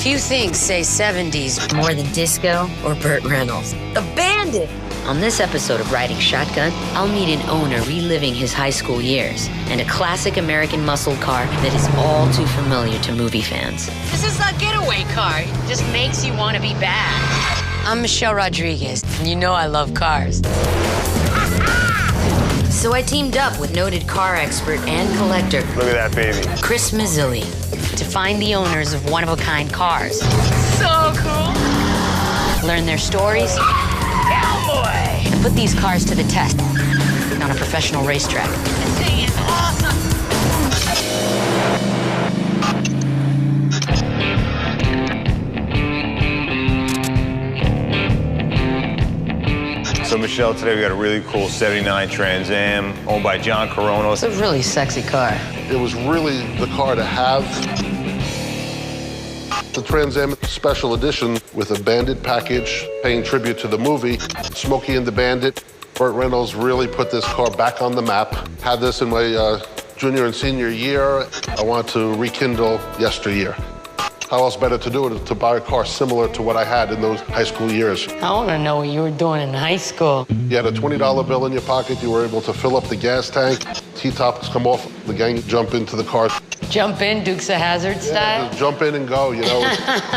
Few things say 70s more than disco or Burt Reynolds. The Bandit! On this episode of Riding Shotgun, I'll meet an owner reliving his high school years and a classic American muscle car that is all too familiar to movie fans. This is a getaway car. It just makes you want to be bad. I'm Michelle Rodriguez, and you know I love cars. So I teamed up with noted car expert and collector, look at that baby, Chris Mazzilli, to find the owners of one-of-a-kind cars. So cool! Learn their stories, cowboy, and put these cars to the test on a professional racetrack. This thing is awesome! So Michelle, today we got a really cool 79 Trans Am owned by John Corono. It's a really sexy car. It was really the car to have. The Trans Am Special Edition with a Bandit package paying tribute to the movie. Smokey and the Bandit. Burt Reynolds really put this car back on the map. Had this in my junior and senior year. I want to rekindle yesteryear. How else better to do it than to buy a car similar to what I had in those high school years? I want to know what you were doing in high school. You had a $20 bill in your pocket, you were able to fill up the gas tank, T-tops come off, the gang jump into the car. Jump in, Dukes of Hazzard style? Just jump in and go, you know,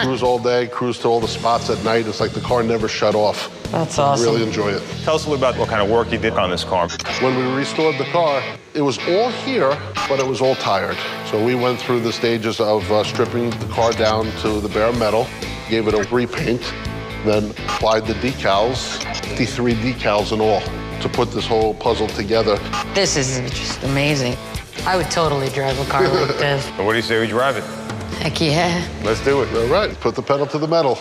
cruise all day, cruise to all the spots at night. It's like the car never shut off. That's awesome. Really enjoy it. Tell us a little about what kind of work you did on this car. When we restored the car, it was all here, but it was all tired. So we went through the stages of stripping the car down to the bare metal, gave it a repaint, then applied the decals, 53 decals in all, to put this whole puzzle together. This is just amazing. I would totally drive a car like this. And what do you say we drive it? Heck yeah. Let's do it. All right, put the pedal to the metal.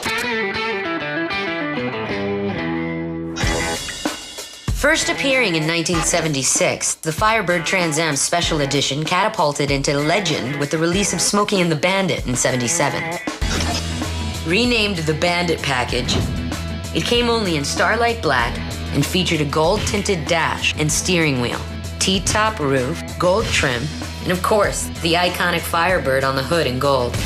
First appearing in 1976, the Firebird Trans Am Special Edition catapulted into legend with the release of Smokey and the Bandit in '77. Renamed the Bandit package, it came only in Starlight Black and featured a gold-tinted dash and steering wheel, T-top roof, gold trim, and of course, the iconic Firebird on the hood in gold.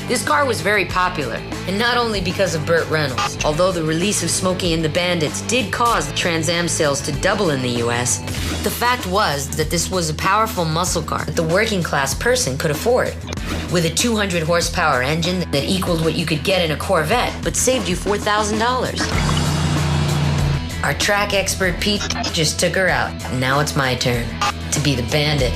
This car was very popular, and not only because of Burt Reynolds. Although the release of Smokey and the Bandits did cause the Trans Am sales to double in the US, the fact was that this was a powerful muscle car that the working class person could afford. With a 200 horsepower engine that equaled what you could get in a Corvette, but saved you $4,000. Our track expert Pete just took her out, and now it's my turn to be the Bandit.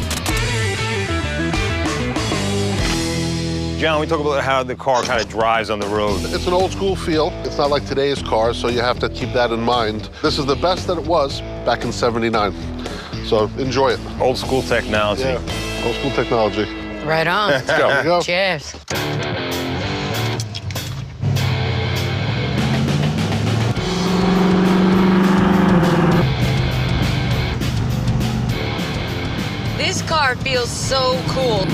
John, we talk about how the car kind of drives on the road. It's an old school feel. It's not like today's cars, so you have to keep that in mind. This is the best that it was back in '79. So enjoy it. Old school technology. Yeah, old school technology. Right on. Let's go. Here we go. Cheers. This car feels so cool.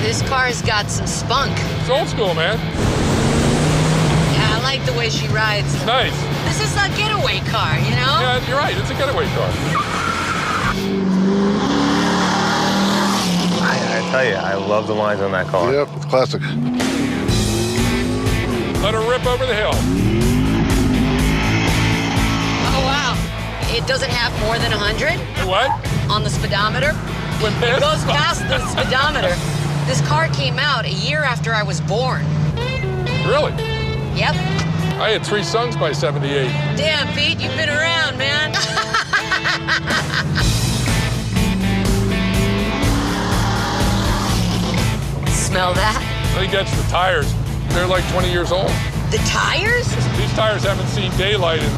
This car's got some spunk. It's old school, man. Yeah, I like the way she rides. It's nice. This is a getaway car, you know? Yeah, you're right. It's a getaway car. I tell you, I love the lines on that car. Yep, it's classic. Let her rip over the hill. Oh, wow. It doesn't have more than 100 What? on the speedometer. Went It past goes past the speedometer. This car came out a year after I was born. Really? Yep. I had 3 sons by '78. Damn, Pete, you've been around, man. Smell that? I think that's the tires. They're like 20 years old. The tires? These tires haven't seen daylight in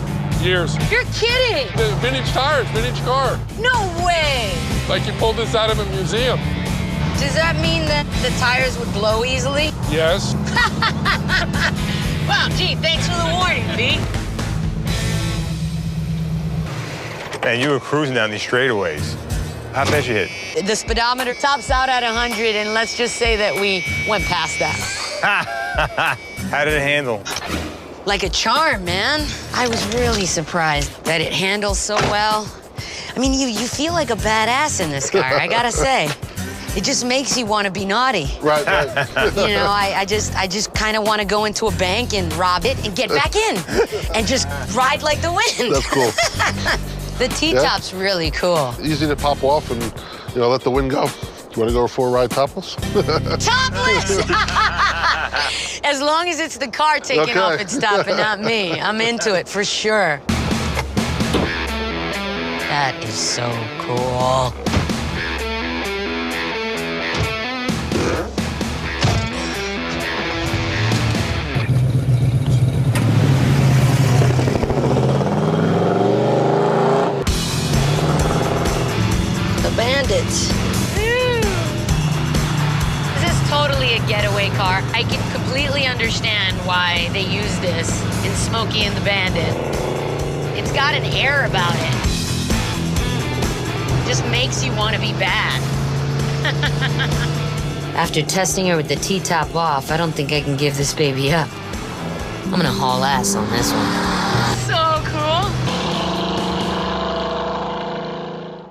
years. You're kidding. The vintage tires, vintage car. No way. Like you pulled this out of a museum. Does that mean that the tires would blow easily? Yes. Wow, gee, thanks for the warning, Pete. Man, you were cruising down these straightaways. How fast you hit? The speedometer tops out at 100, and let's just say that we went past that. How did it handle? Like a charm, man. I was really surprised that it handles so well. I I mean, you feel like a badass in this car, I gotta say. It just makes you want to be naughty. Right. You know, I just kind of want to go into a bank and rob it and get back in and just ride like the wind. That's cool. The T-top's really cool. Easy to pop off and, you know, let the wind go. You want to go for a ride topless? Topless! As long as it's the car taking off its top and not me. I'm into it for sure. That is so cool. The Bandits. This is totally a getaway car. I can completely understand why they use this in Smokey and the Bandit. It's got an air about it. Just makes you want to be bad. After testing her with the T-top off, I don't think I can give this baby up. I'm gonna haul ass on this one. So cool.